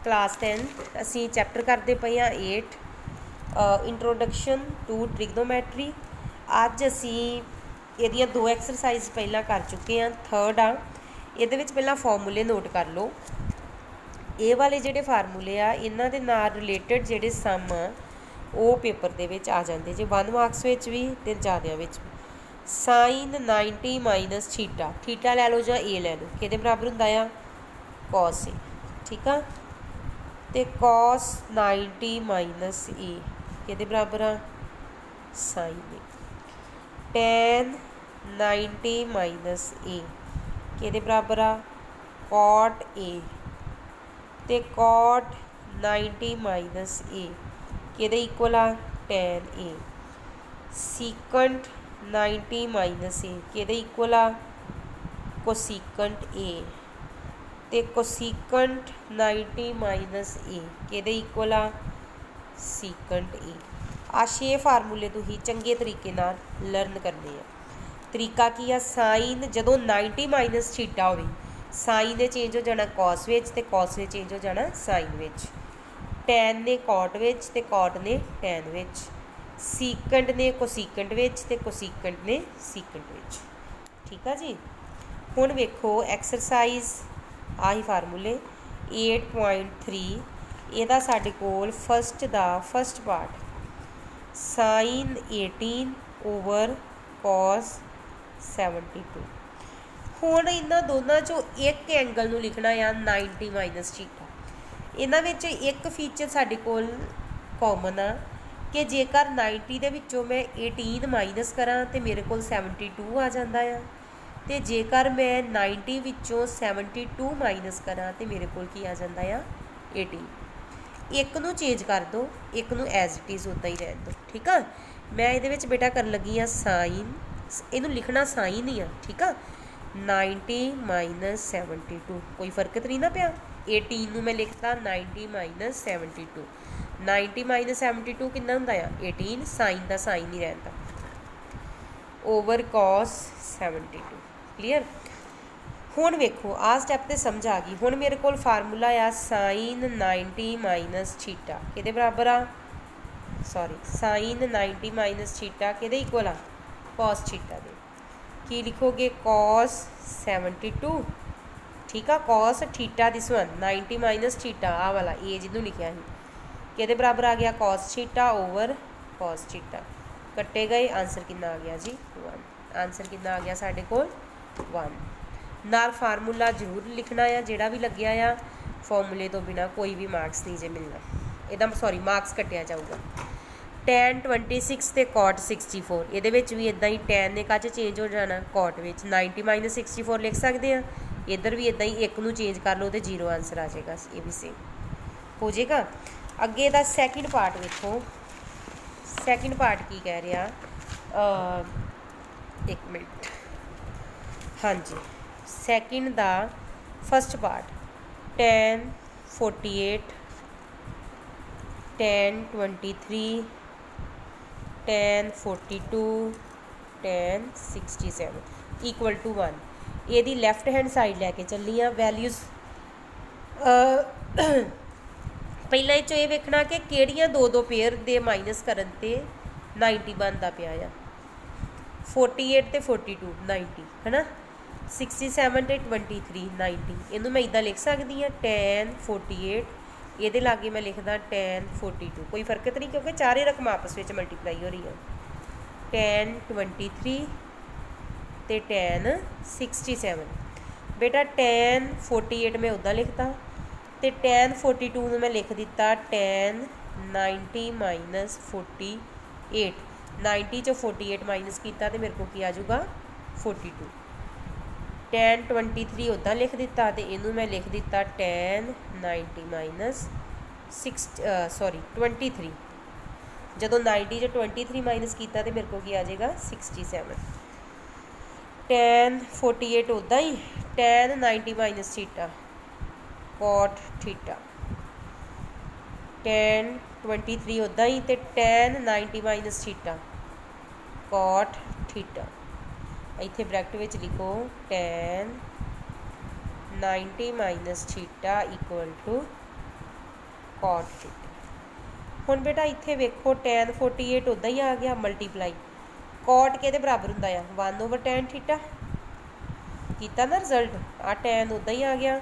Class 10 असी chapter करते पे हाँ 8 इंट्रोडक्शन टू ट्रिग्नोमैट्री। अज असी ये दो एक्सरसाइज पहला कर चुके हैं, थर्ड आ ये पहला फॉर्मूले नोट कर लो। ये वाले जोड़े फार्मूले आ इन्हां दे नाल रिलेटेड जोड़े सम आ वो पेपर दे विच आ जाते जे 1 मार्क्स विच भी ते ज़्यादा विच भी। साइन 90 माइनस थीटा, थीटा लै लो जां ए लै लो, किहदे बराबर हुंदा आ कॉस ए, ठीक आ। ते कॉस 90 माइनस ए किहदे बराबर आ साइन ए। टैन 90 माइनस ए किहदे बराबर आ कॉट ए। ते कॉट 90 माइनस ए किहदे equal uh tan A. सीकंट 90 minus ए किहदे इक्वल आ कोसीकंट ए। ते कोसीकंट 90 माइनस ए किहदे इक्वल आ सीकंट ए। आ 6 फार्मूले तुसीं चंगे तरीके नाल लर्न करने आ। तरीका की आ, साइन जदों 90 माइनस थीटा होवे साइन ने चेंज हो जाना कॉस विच ते कॉस ने चेंज हो जाना साइन विच। टैन ने कॉट विच ते कॉट ने टैन विच। सीकंट ने कोसीकंट विच ते कोसीकंट ने सीकंट विच, ठीक है जी। हुण वेखो एक्सरसाइज आही फार्मूले 8.3 इहदा साडे कोल first part sine 18 over cos 72। हुण इन्हां दोनों चों एक एंगल नूं लिखना आ 90 माइनस थीटा। इन्हां विच एक फीचर साडे कोल कॉमन आ कि जेकर 90 दे विचों मैं 18 माइनस करा तो मेरे को 72 आ जाता है, तो जेकर मैं 90 विचों 72 माइनस करा तो मेरे को की आ जाता है 18। एक नू चेंज कर दो, एक नू एज इट इज़ उदा ही रहन दो, ठीक है। मैं ये बेटा कर लगी हाँ साइन, इनू लिखना साइन ही आ, ठीक है। 90 माइनस 72 कोई फर्क तो नहीं ना पिया। 18 नू मैं लिखता 90 माइनस 72। 90 माइनस 72 कितना होंदा आ 18, साइन का साइन ही रहता ओवर कॉस 72। क्लीयर। हुण वेखो आ स्टैप तो समझ आ गई। हुण मेरे को फार्मूला आ साइन 90 माइनस थीटा किहदे बराबर आ साइन 90 माइनस थीटा किहदे इक्वल आ कॉस थीटा दे। की लिखोगे कॉस 72, ठीक है। Cos theta this one 90 minus theta आ वाला ए जिन्हों लिखा है किहदे बराबर आ गया cos theta over cos theta. कट्टे गए, आंसर कितना आ गया जी 1। आंसर कितना आ गया साढ़े कोल 1। नाल फार्मूला जरूर लिखना है जिहड़ा भी लग्या आ, फॉर्मूले तो बिना कोई भी मार्क्स नहीं जे मिलना, ਇਹਦਾ मार्क्स कट्टिया जाऊगा। टैन 26 ते कॉट 64 ये भी इदा ही टैन ने कच चेंज हो जाना कॉट में 90 माइनस 64 लिख सकते हैं। इधर भी इदा ही एक नू चेंज कर लो तो 0 आंसर आ जाएगा, ये भी सेम हो जाएगा। अगे दा सैकेंड पार्ट देखो, सैकेंड पार्ट की कह रहा एक मिनट, हाँ जी। सैकेंड दा first part tan 48 tan 23 tan 42 tan 67 equal to 1। ये लैफ्ट हैंड साइड लैके चली हाँ वैल्यूज़। पहला ये वेखना कि किहड़ियां दो पेयर दे माइनस करन ते 90 बनता पिया आ। 48 ते 42 90 है ना, 67 ते 23 90। इनू मैं इदा लिख सकती हाँ टैन 48, ये लागे मैं लिखदा टैन 42, कोई फर्क तो नहीं क्योंकि चारे रकम आपस में मल्टीप्लाई हो रही है। टैन 23 ते टैन 67। बेटा टैन 48 मैं उदा लिखता तो टैन 42 मैं लिख दिता टैन 90 माइनस 48। 90 चो 48 माइनस किया तो मेरे को की आ जाऊगा 42। टैन 23 उदा लिख दिता तो इनू मैं लिख दिता टैन 90 माइनस 23। जदों 90 जो 23 माइनस किया तो मेरे को की आ जाएगा 67। टैन 48 उदा ही tan 90 minus theta cot theta. Tan 23 उदा ही तो tan 90 minus theta cot theta. इत्थे ब्रैकेट विच लिखो tan 90 minus theta equal to cot theta. हुण बेटा इत्थे वेखो tan 48 उदा ही आ गया मल्टीप्लाई कॉट के बराबर हुंदा आ 1/tan थीटा कीता ना रिजल्ट आ tan उदा ही आ गया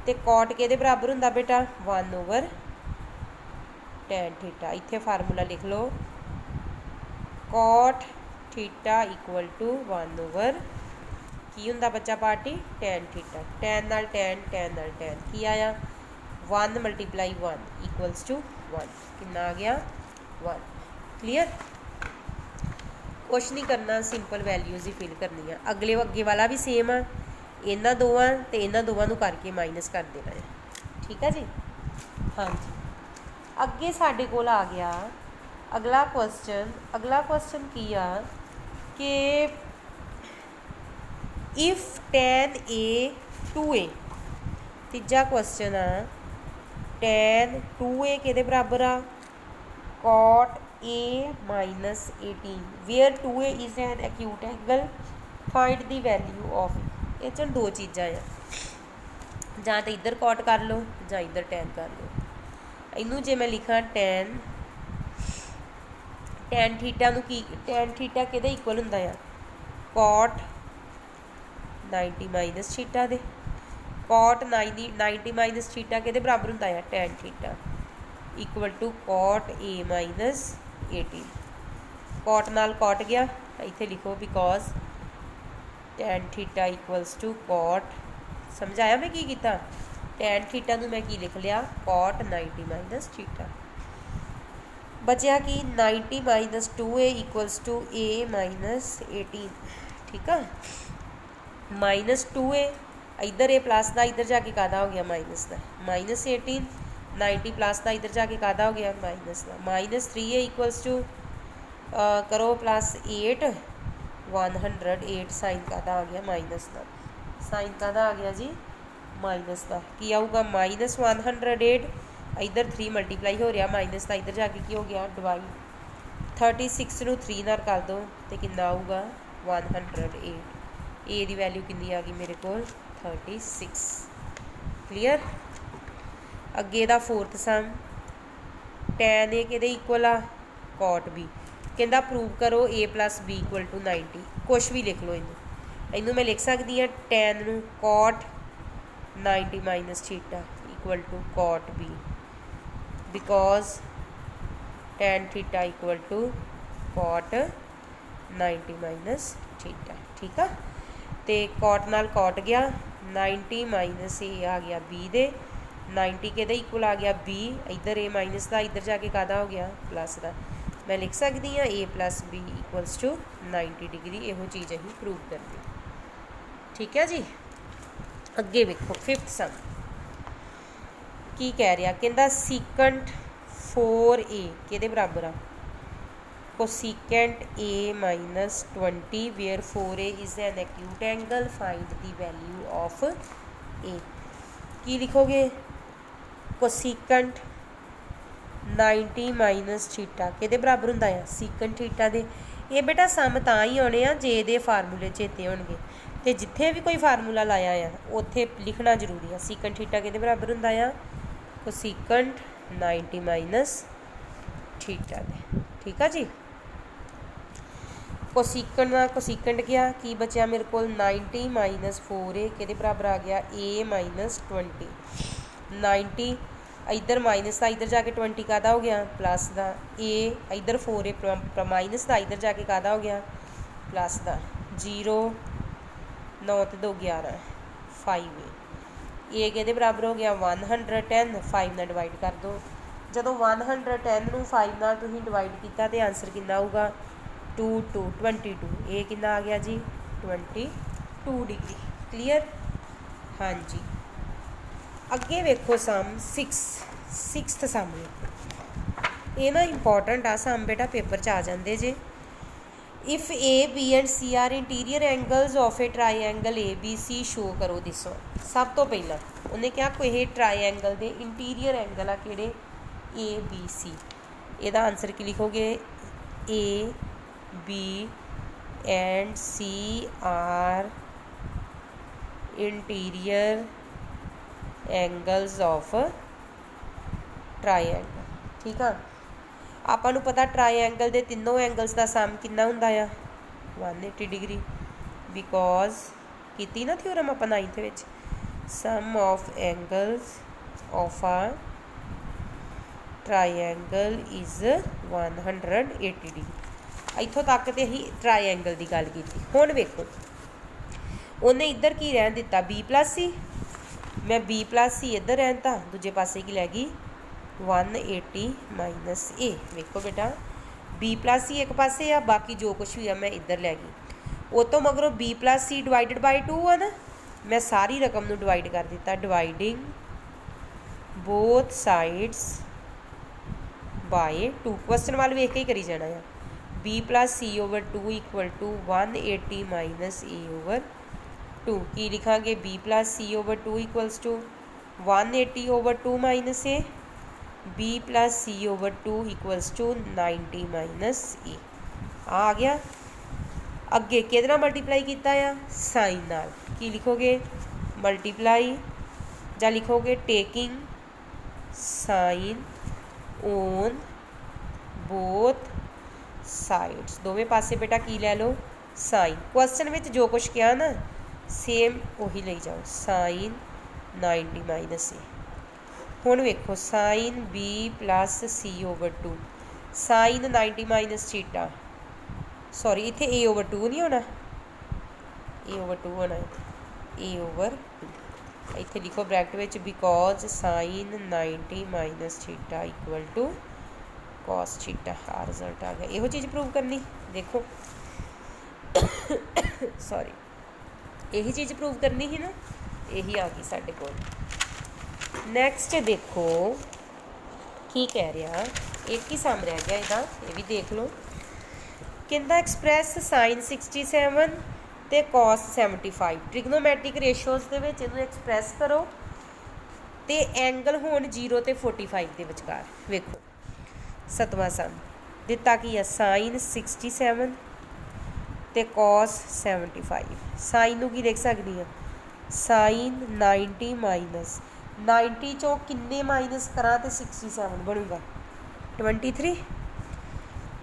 तो कॉट के बराबर हुंदा बेटा 1/tan थीटा। इत्थे फार्मूला लिख लो कॉट थीटा इक्वल टू 1/ की हुंदा बच्चा पार्टी tan थीटा tan नाल tan की आया 1 × 1 इक्वल्स टू 1 कितना आ गया 1। क्लीयर कुछ नहीं करना सिंपल वैल्यूज़ ही फिल करनी है। अगे वाला भी सेम आ इन्हां दोवां ते इन्हां दोवां नूं करके माइनस कर देना है। ठीक है जी हाँ जी अगे साडे कोल आ गया अगला क्वेश्चन की आ कि इफ tan a 2a तीजा क्वेश्चन आ tan 2a के बराबर आ cot a minus 18 where 2a is an acute angle find the value of ये च दो चीज़ां आ जां तो इधर cot कर लो जां इधर tan कर लो। इनू जे मैं लिखा tan थीटा नूं की tan थीटा किहदे इक्वल हुंदा आ cot 90 माइनस थीटा दे cot 90 माइनस थीटा किहदे बराबर हुंदा आ tan theta equal to cot a minus 18 cot नाल cot गया इत्थे लिखो because tan theta equals to cot समझाया मैं की कीता tan थीटा नूं मैं की लिख लिया cot 90 माइनस थीटा बचा कि 90 minus 2a equals to a minus 18 ठीक है माइनस 2a इधर ए प्लस का इधर जाके कादा हो गया माइनस का माइनस 18 90 प्लस का इधर जाके कादा हो गया माइनस का माइनस 3a इक्वल्स टू करो प्लस 8 108 साइन कादा आ गया माइनस का साइन कादा आ गया जी माइनस का की आऊगा माइनस 108 इधर 3 मल्टीप्लाई हो रहा माइनस का इधर जाके की हो गया डिवाइड 36 नूं 3 नाल कर दो तो कितना आऊगा 108 ए दी वैल्यू कितनी आ गई मेरे को 36। क्लीयर अगे दा फोर्थ सम tan ए किहदे इक्वल आ cot b कहता प्रूव करो a plus b equal to 90 कुछ भी लिख लो इनू मैं लिख सकती हाँ tan नूं cot 90 minus theta equal to cot b because tan theta equal to cot 90 minus theta ठीक है तो cot नाल cot गया 90 माइनस ए आ गया b दे 90 के इक्वल आ गया b इधर ए माइनस का इधर जाके कादा हो गया प्लस का मैं लिख सकती हाँ a plus b equals to 90 degree यहो चीज़ अं प्रूव करनी ठीक है जी। अगे वेखो फिफ्थ सम की कह रहा कहता सीकेंट 4a के बराबर आ cosecant a minus 20 where 4a is an acute angle find the value of a की लिखोगे कोसीकेंट 90 माइनस थीटा के बराबर हुंदा है सीकेंट थीटा दे ये बेटा सम तां ही आने आ जे दे फार्मूले चेते होणगे ते जिथे भी कोई फार्मूला लाया है उत्थे लिखना जरूरी है सीकेंट थीटा के बराबर हुंदा है कोसीकेंट 90 माइनस थीटा दे ठीक है जी। कोसीकेंट गया की बचा मेरे को 90 माइनस 4a के बराबर आ गया a माइनस 20 90 इधर माइनस का इधर जाके 20 कादा हो गया प्लस का a इधर 4a माइनस का इधर जाके कादा हो गया प्लस का 0 9 ते 2 11 5a ए के बराबर हो गया 110 5 नाल डिवाइड कर दो जदों 110 नूं 5 नाल तुसीं डिवाइड किया तो आंसर कितना आऊगा 2 2 22 ये कितना आ गया जी 22 डिग्री। क्लीयर हाँ जी अगे वेखो सम सिक्स्थ सम ये ना इंपॉर्टेंट आ सम बेटा पेपर च आ जाते जे if A B and C are interior angles of a triangle A B C show करो दिसो। सब तो पहला उन्हें क्या कोई ट्राईएंगल दे इंटीरियर एंगल आ किहड़े ए बी सी ਇਹਦਾ आंसर की लिखोगे A B and C are interior angles of triangle. ठीक है, ਆਪਾਂ ਨੂੰ ਪਤਾ ट्राईएंगल ਦੇ ਤਿੰਨੋਂ एंगल्स ਦਾ ਸਮ ਕਿੰਨਾ ਹੁੰਦਾ ਆ 180 डिग्री बिकॉज ਕੀਤੀ ਨਾ ਥਿਓਰਮ ਆਪਾਂ 9th ਵਿੱਚ sum of angles of a triangle is 180 degree. इत्थों तक तो असीं ट्राईएंगल की गल की। हुण वेखो उन्हें इधर की रहन दिता B+C, मैं B+C इधर रहन ता दूजे पासे की लै गई 180 माइनस A। वेखो बेटा B+C एक पासे आ, बाकी जो कुछ भी है मैं इधर लै गई। उस तो मगरों B+C डिवाइडेड बाय 2 है ना, मैं सारी रकम नूं डिवाइड कर दिता, dividing both sides by 2। Question वाल वेख के ही करी जाना है। B+C/2 equal to 180 minus A/2 की लिखांगे B+C/2 equals to 180/2 minus A, B+C/2 equals to 90 minus A। आ गया। अगे किहदे नाल मल्टीप्लाई किया आ साइन नाल, की लिखोगे मल्टीप्लाई जां लिखोगे taking sine on both sides. दोवें पासे बेटा की लै लो साइन। क्वेश्चन में जो कुछ किया ना सेम उही ले जाओ, साइन 90 माइनस A। हुण वेखो sine B+C/2 sine 90 minus theta, sorry इत्थे A/2 नहीं होना, A/2 होना है A/2। इत्थे लिखो ब्रैकेट विच because sine 90 minus theta equal to cos theta. आ रिजल्ट आ गया। यहो चीज़ प्रूव करनी, देखो सॉरी यही चीज़ प्रूव करनी ही ना, यही आ गई साडे कोल। नैक्सट देखो की कह रहा, एक ही सम रह गया इहदा, ये भी देख लो। कहता एक्सप्रैस साइन 67 ते कॉस 75 ट्रिग्नोमैट्रिक रेशोज़ दे विच इहनूं एक्सप्रैस करो ते एंगल होण 0 ते 45 के विचकार। वेखो 7वां सम दिता कि साइन 67 ते कॉस 75। साइन नूं की लिख सकदी हाँ, साइन 90 माइनस 90 चों किन्ने माइनस करा तो 67 बनूगा 23,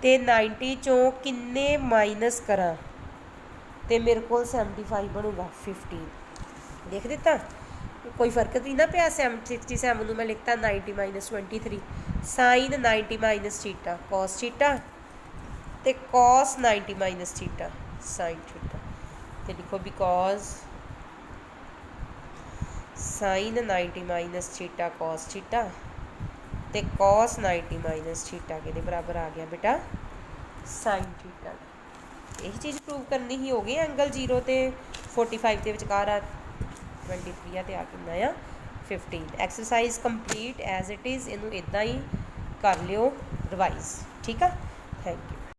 ते 90 चों किन्ने माइनस करा तो मेरे को 75 बनूगा 15। देख दिता, कोई फर्क नहीं ना पिया। 67 मैं लिखता 90 minus 23, sine 90 minus theta cos theta ते cos 90 minus theta sine theta. तो लिखो because sine 90 minus theta cos theta ते कॉस 90 माइनस थीटा के बराबर आ गया बेटा साइन थीटा। यही चीज़ प्रूव करनी ही होगी। एंगल 0 ते 45 के विचकार 23 ते आ कितना आ 15। Exercise complete as it is, इनू इदा ही कर लियो रिवाइज। ठीक है, थैंक यू।